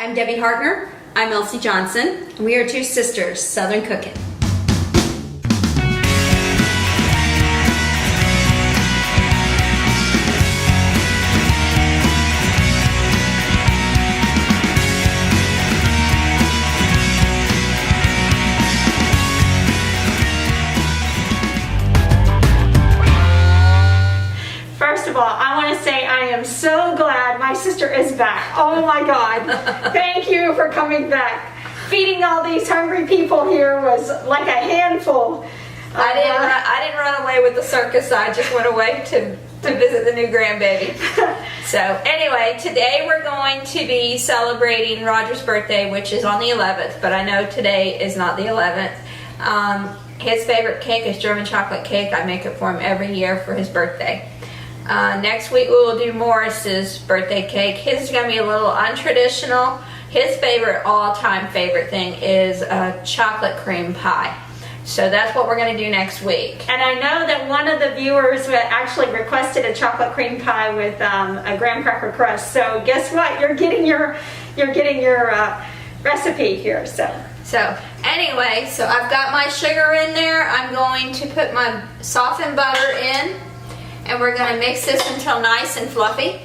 I'm Debbie Hartner. I'm Elsie Johnson. We are two sisters, Southern cooking. First of all, I want to say I am so glad my sister is back. Oh my God. Thank you for coming back. Feeding all these hungry people here was like a handful. I didn't run away with the circus. I just went away to visit the new grandbaby. So anyway, today we're going to be celebrating Roger's birthday, which is on the 11th, but I know today is not the 11th. His favorite cake is German chocolate cake. I make it for him every year for his birthday. Next week we will do Morris's birthday cake. His is going to be a little untraditional. His favorite, all-time favorite thing is a chocolate cream pie. So that's what we're going to do next week. And I know that one of the viewers actually requested a chocolate cream pie with a graham cracker crust. So guess what? You're getting your recipe here. So anyway, so I've got my sugar in there. I'm going to put my softened butter in. And we're going to mix this until nice and fluffy.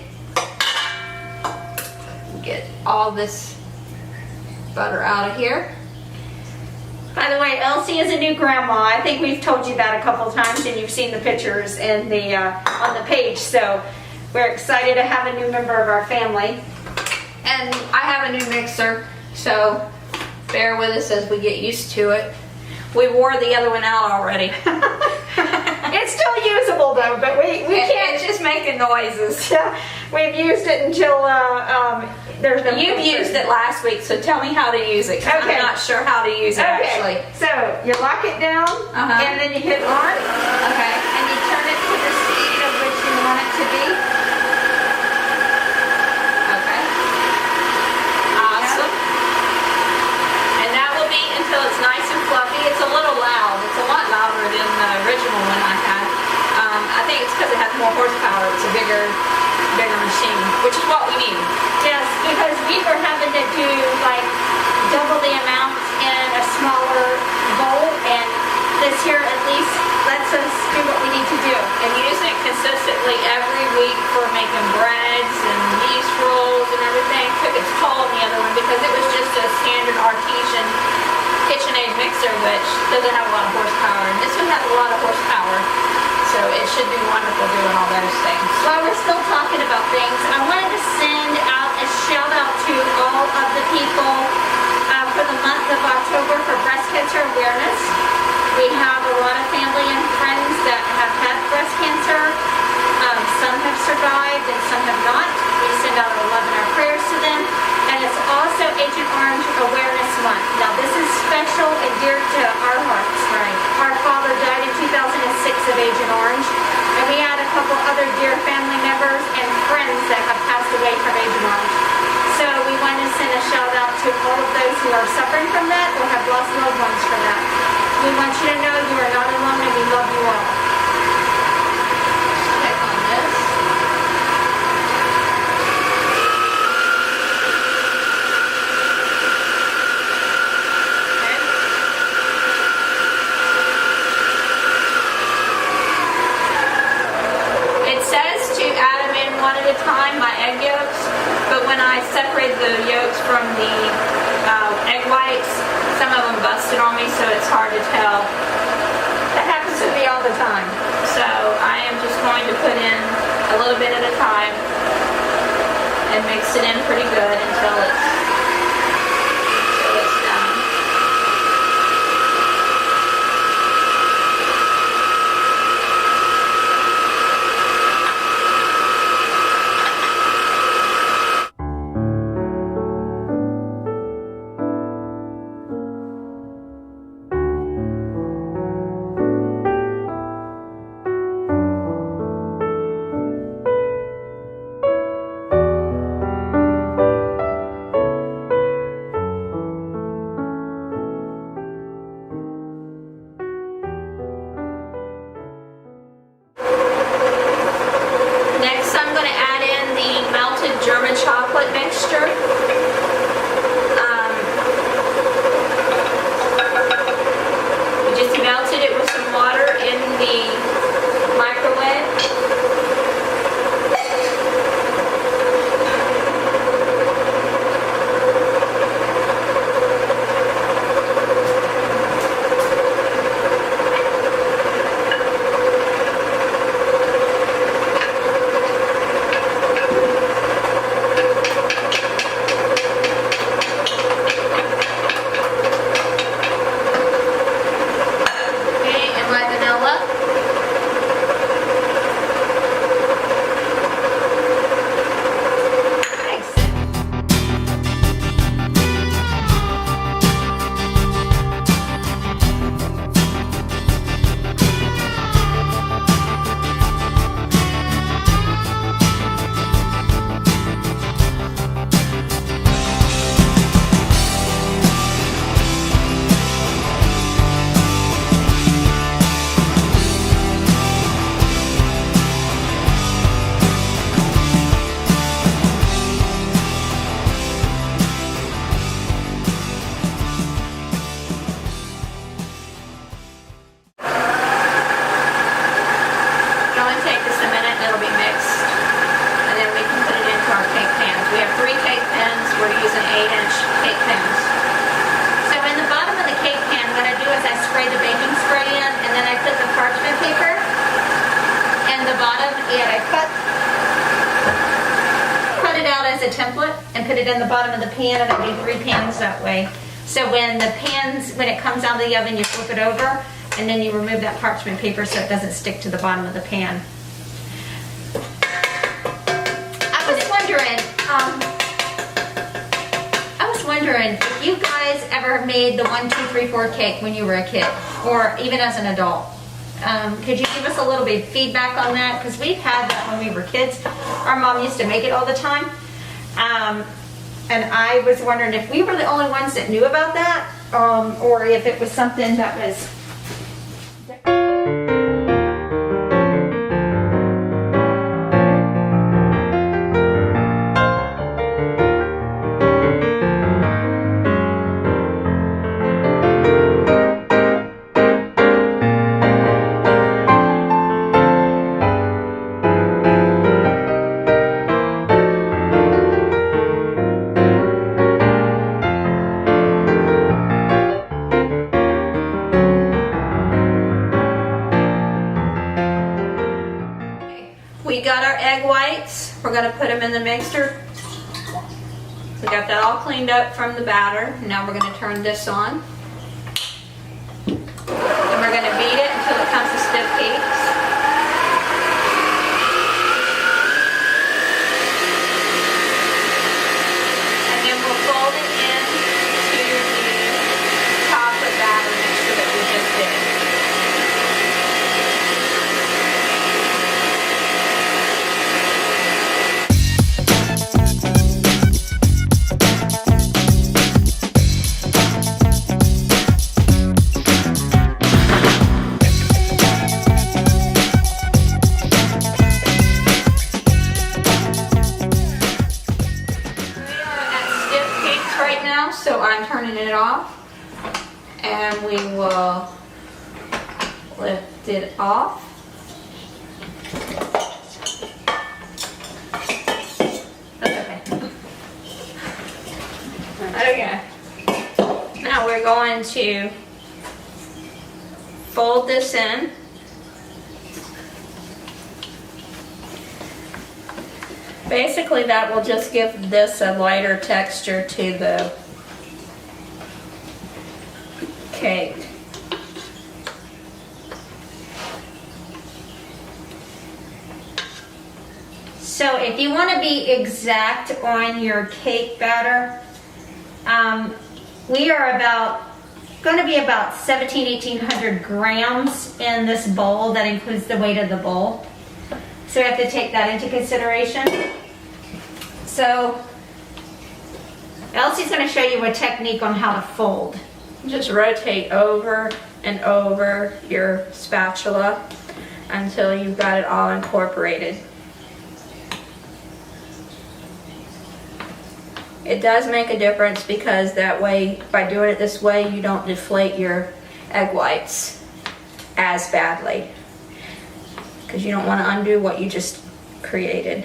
Get all this butter out of here. By the way, Elsie is a new grandma. I think we've told you that a couple times, and you've seen the pictures in the on the page. So we're excited to have a new member of our family. And I have a new mixer, so bear with us as we get used to it. We wore the other one out already. It's still usable though, but we can't. It's just making noises. Yeah, we've used it until there's no. You've used it last week, so tell me how to use it. 'Cause okay. I'm not sure how to use it actually. So you lock it down, and then you hit on. Okay. And you turn it to the speed of which you want it to be. Okay. Awesome. And that will be until it's nice and fluffy. It's a little loud. It's a lot louder than the original one I had. I think it's because it has more horsepower. It's a bigger machine, which is what we need. Yes, because we were having to do like double the amount in a smaller bowl, and this here at least lets us do what we need to do. And using it consistently every week for making breads and yeast rolls and everything took its toll on the other one because it was just a standard artesian KitchenAid mixer, which doesn't have a lot of horsepower. And this one has a lot of horsepower, so it should be wonderful doing all those things. While we're still talking about things, I wanted to send out a shout out to all of the people for the month of October for breast cancer awareness. We have a lot of family and friends that have had breast cancer. Some have survived and some have not. We send out our love and our prayers to them. And it's also Agent Orange Awareness Month. Now this is special and dear to our hearts. Right. Our father died in 2006 of Agent Orange. And we had a couple other dear family members and friends that have passed away from Agent Orange. So we want to send a shout out to all of those who are suffering from that or have lost loved ones from that. We want you to know you are not alone and we love you all. Check on this. It says to add them in one at a time, my egg yolks, but when I separate the yolks from the egg whites, some of them busted on me, so it's hard to tell. That happens to me all the time. So I am just going to put in a little bit at a time and mix it in pretty good until it's done. 8" cake pans. So in the bottom of the cake pan, what I do is I spray the baking spray in, and then I put the parchment paper in the bottom, and I cut it out as a template and put it in the bottom of the pan, and I do 3 pans that way. So when it comes out of the oven, you flip it over, and then you remove that parchment paper so it doesn't stick to the bottom of the pan. I was wondering if you guys ever made the 1, 2, 3, 4 cake when you were a kid, or even as an adult. Could you give us a little bit of feedback on that? Because we've had that when we were kids. Our mom used to make it all the time. And I was wondering if we were the only ones that knew about that, or if it was something that was... We got our egg whites. We're going to put them in the mixer. We got that all cleaned up from the batter. Now we're going to turn this on. And we're going to beat it until it comes to stiff cakes. And then we'll fold it into the chocolate batter mixture that we just did. So I'm turning it off, and we will lift it off. That's okay. Okay. Now we're going to fold this in. Basically, that will just give this a lighter texture to the cake. So if you want to be exact on your cake batter, we are going to be about 1,800 grams in this bowl. That includes the weight of the bowl. So we have to take that into consideration. So Elsie's going to show you a technique on how to fold. Just rotate over and over your spatula until you've got it all incorporated. It does make a difference because that way, by doing it this way, you don't deflate your egg whites as badly, because you don't want to undo what you just created.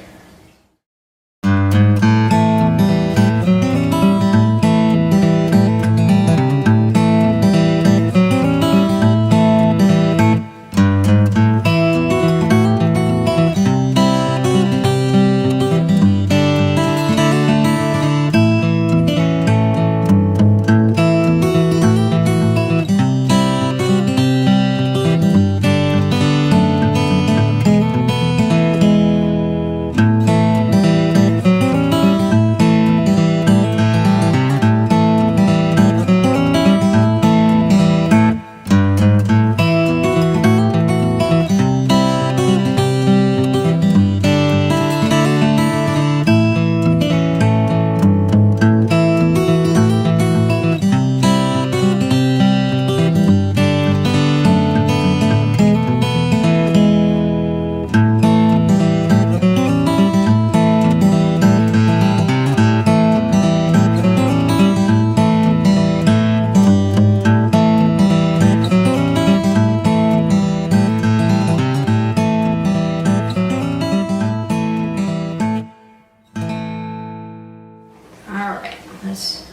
Let's.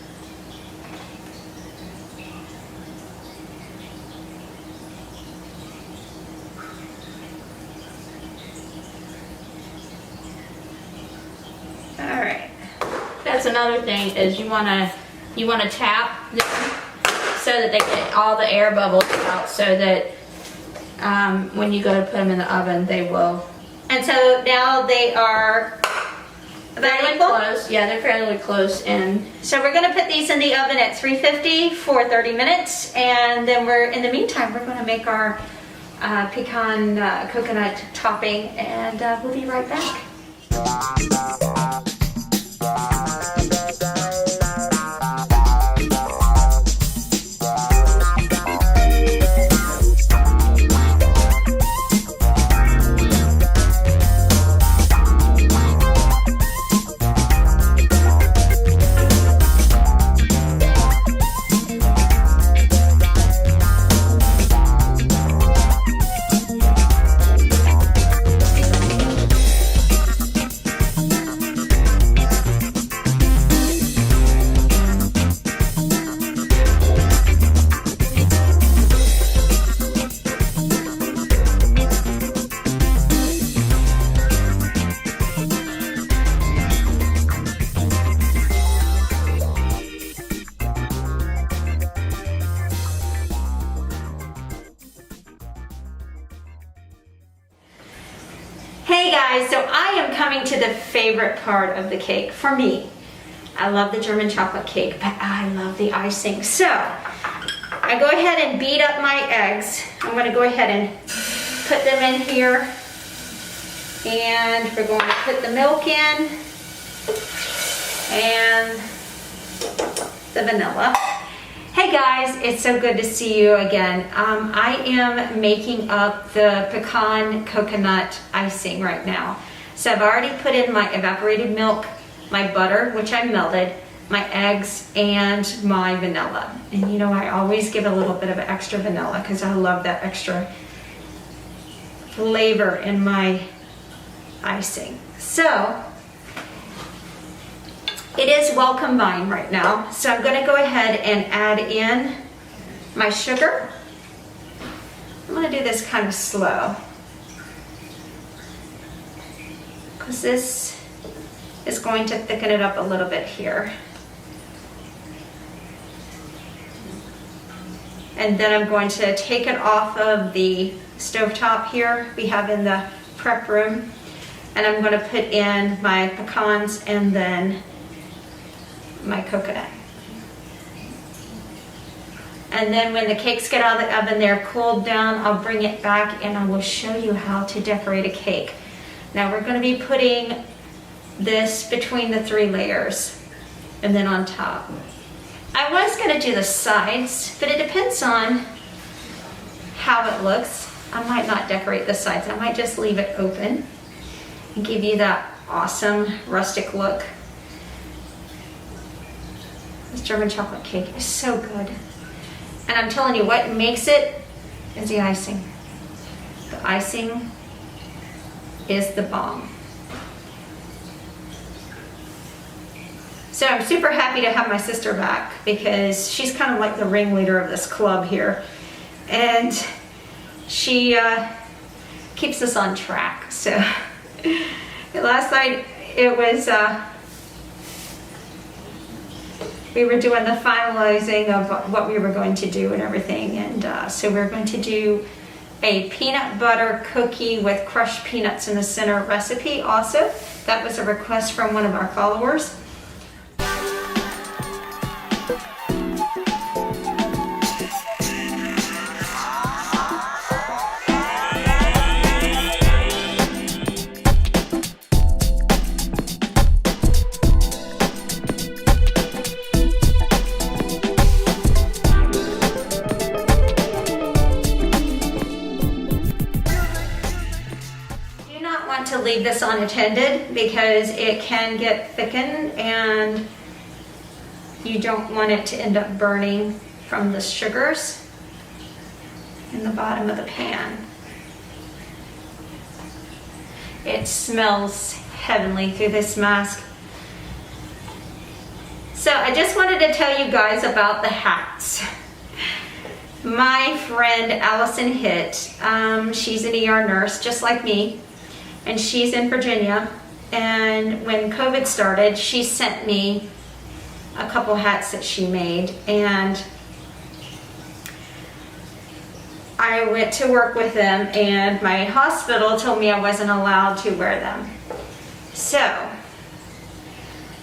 All right. That's another thing is you wanna tap them so that they get all the air bubbles out, so that when you go to put them in the oven, they will. And so now they are Fairly close. Yeah, they're fairly close. And so we're gonna put these in the oven at 350 for 30 minutes, and then in the meantime, we're gonna make our pecan coconut topping, and we'll be right back. Hey guys, so I am coming to the favorite part of the cake for me. I love the German chocolate cake, but I love the icing. So I go ahead and beat up my eggs. I'm going to go ahead and put them in here, and we're going to put the milk in and the vanilla. Hey guys, it's so good to see you again. I am making up the pecan coconut icing right now. So I've already put in my evaporated milk, my butter, which I melted, my eggs, and my vanilla. And you know, I always give a little bit of extra vanilla because I love that extra flavor in my icing. So it is well combined right now, so I'm going to go ahead and add in my sugar. I'm going to do this kind of slow because this is going to thicken it up a little bit here. And then I'm going to take it off of the stovetop here we have in the prep room, and I'm going to put in my pecans and then my coconut. And then when the cakes get out of the oven, they're cooled down, I'll bring it back and I will show you how to decorate a cake. Now we're going to be putting this between the 3 layers and then on top. I was going to do the sides, but it depends on how it looks. I might not decorate the sides. I might just leave it open and give you that awesome rustic look. This German chocolate cake is so good. And I'm telling you, what makes it is the icing. The icing is the bomb. So I'm super happy to have my sister back because she's kind of like the ringleader of this club here. And she keeps us on track. So last night it was, we were doing the finalizing of what we were going to do and everything, and so we're going to do a peanut butter cookie with crushed peanuts in the center recipe also. That was a request from one of our followers. To leave this unattended because it can get thickened and you don't want it to end up burning from the sugars in the bottom of the pan. It smells heavenly through this mask. So I just wanted to tell you guys about the hats. My friend Allison Hitt, she's an ER nurse just like me, and she's in Virginia. And when COVID started, she sent me a couple hats that she made, and I went to work with them, and my hospital told me I wasn't allowed to wear them. So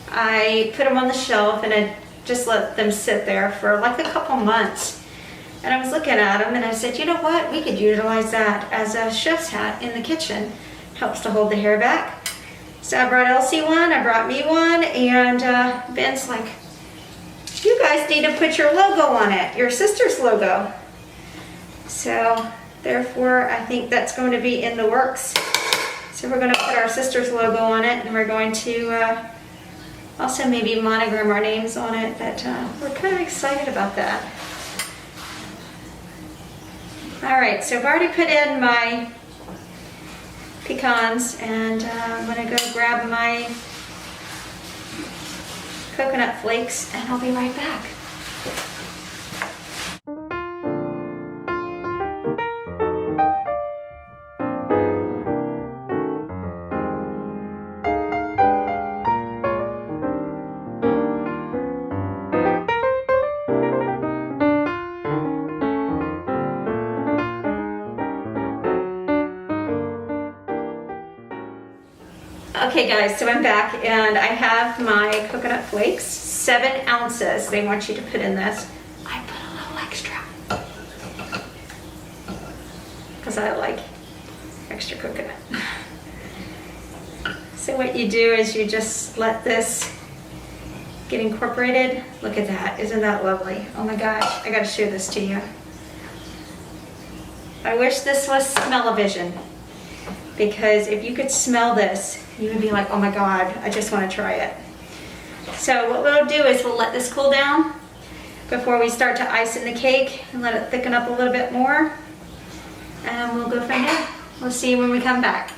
I put them on the shelf and I just let them sit there for like a couple months. And I was looking at them and I said, you know what? We could utilize that as a chef's hat in the kitchen. Helps to hold the hair back. So I brought Elsie one, I brought me one, and Ben's like, you guys need to put your logo on it, your sister's logo. So therefore, I think that's going to be in the works. So we're going to put our sister's logo on it, and we're going to also maybe monogram our names on it, but we're kind of excited about that. All right, so I've already put in my pecans, and I'm going to go grab my coconut flakes, and I'll be right back. Okay guys, so I'm back and I have my coconut flakes, 7 ounces. They want you to put in this. I put a little extra because I like extra coconut. So what you do is you just let this get incorporated. Look at that, isn't that lovely? Oh my gosh, I gotta show this to you. I wish this was smell-o-vision, because if you could smell this, you would be like, oh my God, I just want to try it. So what we'll do is we'll let this cool down before we start to ice in the cake and let it thicken up a little bit more. And we'll go from there. We'll see you when we come back.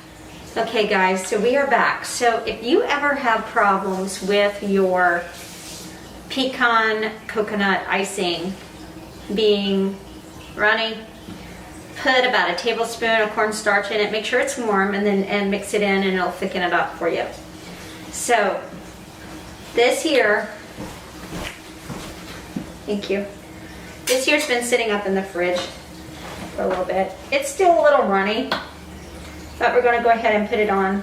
Okay guys, so we are back. So if you ever have problems with your pecan coconut icing being runny, put about a tablespoon of cornstarch in it. Make sure it's warm, and mix it in, and it'll thicken it up for you. So this here, thank you. This here's been sitting up in the fridge for a little bit. It's still a little runny, but we're going to go ahead and put it on.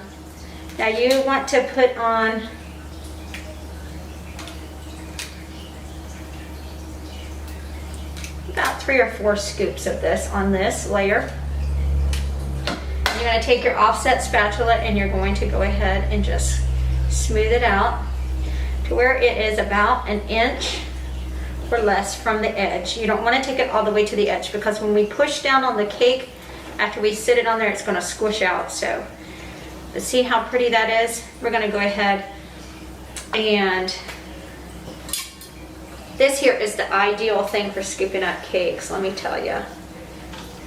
Now you want to put on about 3 or 4 scoops of this on this layer. You're going to take your offset spatula and you're going to go ahead and just smooth it out to where it is about 1 inch or less from the edge. You don't want to take it all the way to the edge, because when we push down on the cake, after we sit it on there, it's going to squish out. So, but see how pretty that is? We're going to go ahead and this here is the ideal thing for scooping up cakes, let me tell you.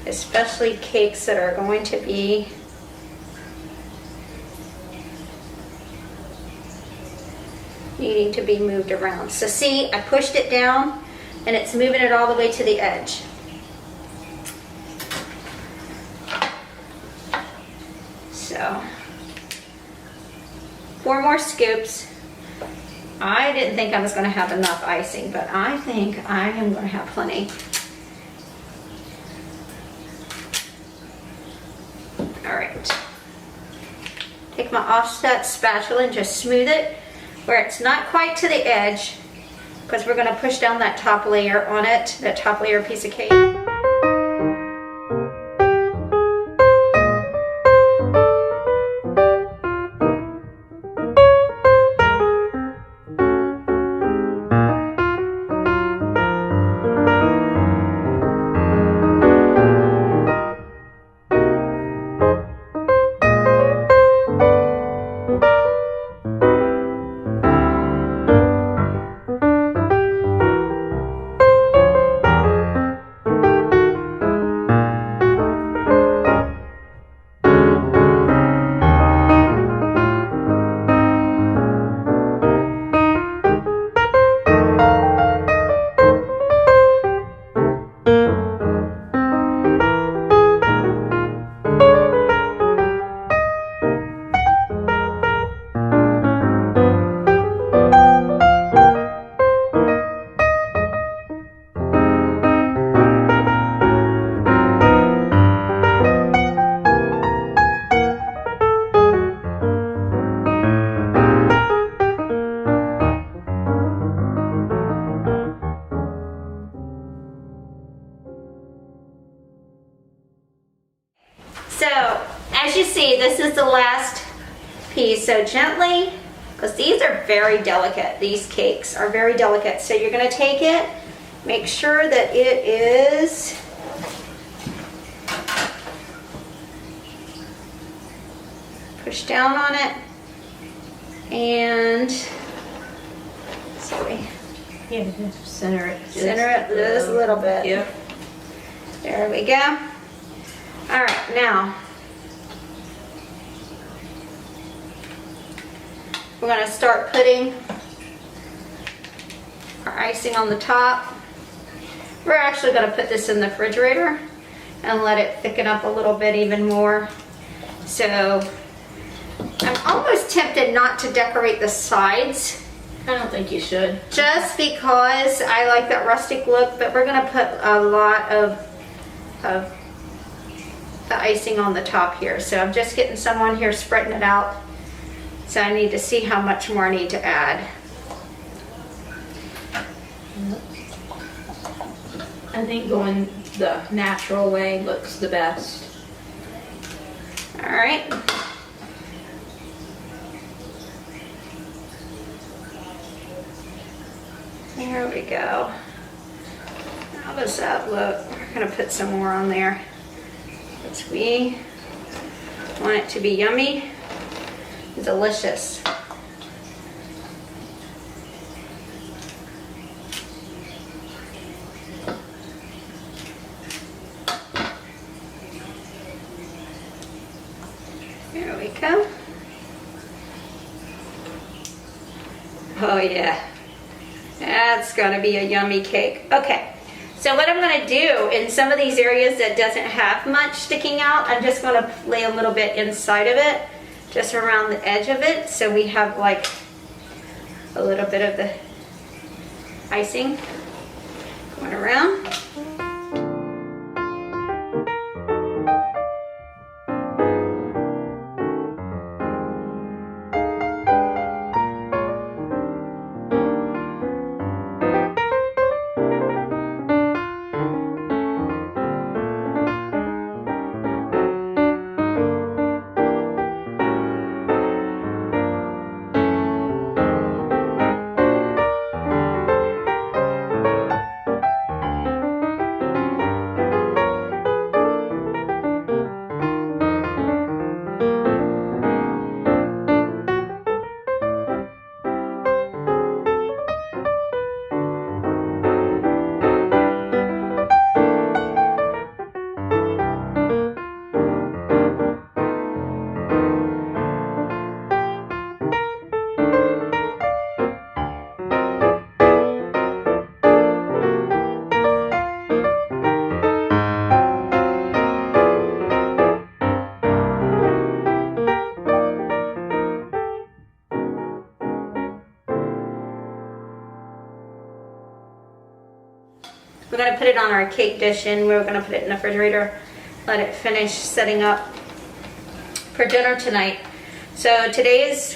Especially cakes that are going to be needing to be moved around. So see, I pushed it down and it's moving it all the way to the edge. So 4 more scoops. I didn't think I was going to have enough icing, but I think I am going to have plenty. All right. Take my offset spatula and just smooth it where it's not quite to the edge, because we're going to push down that top layer on it, that top layer piece of cake. see, this is the last piece. So gently, because these are very delicate. These cakes are very delicate. So you're going to take it, make sure that it is push down on it, and sorry, Yeah, center it. center it just a little bit. Yep. There we go. All right, now we're going to start putting our icing on the top. We're actually going to put this in the refrigerator and let it thicken up a little bit even more. So I'm almost tempted not to decorate the sides, I don't think you should. just because I like that rustic look, but we're going to put a lot of the icing on the top here. So I'm just getting some on here, spreading it out. So I need to see how much more I need to add. I think going the natural way looks the best. All right. There we go. How does that look? We're gonna put some more on there. Because we want it to be yummy, delicious. There we go. Oh yeah. That's gonna be a yummy cake. Okay, so what I'm gonna do in some of these areas that doesn't have much sticking out, I'm just gonna lay a little bit inside of it, just around the edge of it, so we have like a little bit of the icing going around. We're gonna put it on our cake dish and we're gonna put it in the refrigerator, let it finish setting up for dinner tonight. So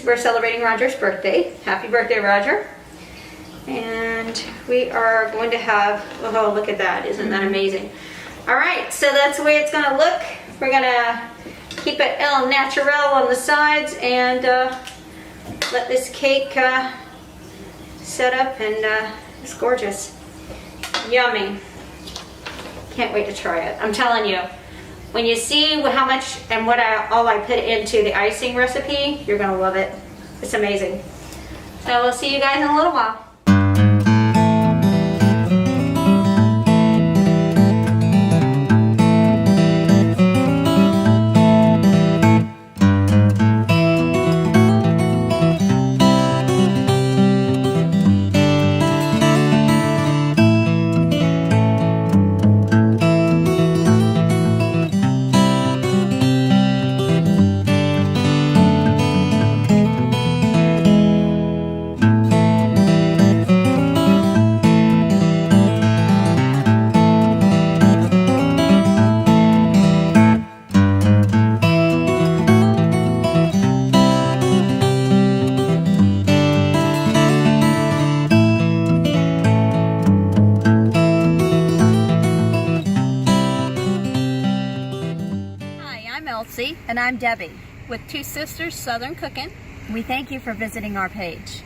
we're celebrating Roger's birthday. Happy birthday, Roger. And we are going to have, oh, look at that, isn't that amazing? All right, so that's the way it's gonna look. We're gonna keep it el natural on the sides and let this cake set up, and it's gorgeous. Yummy. Can't wait to try it. I'm telling you, when you see how much and all I put into the icing recipe, you're gonna love it. It's amazing. So we'll see you guys in a little while. I'm Elsie And I'm Debbie. with Two Sisters Southern Cooking. We thank you for visiting our page.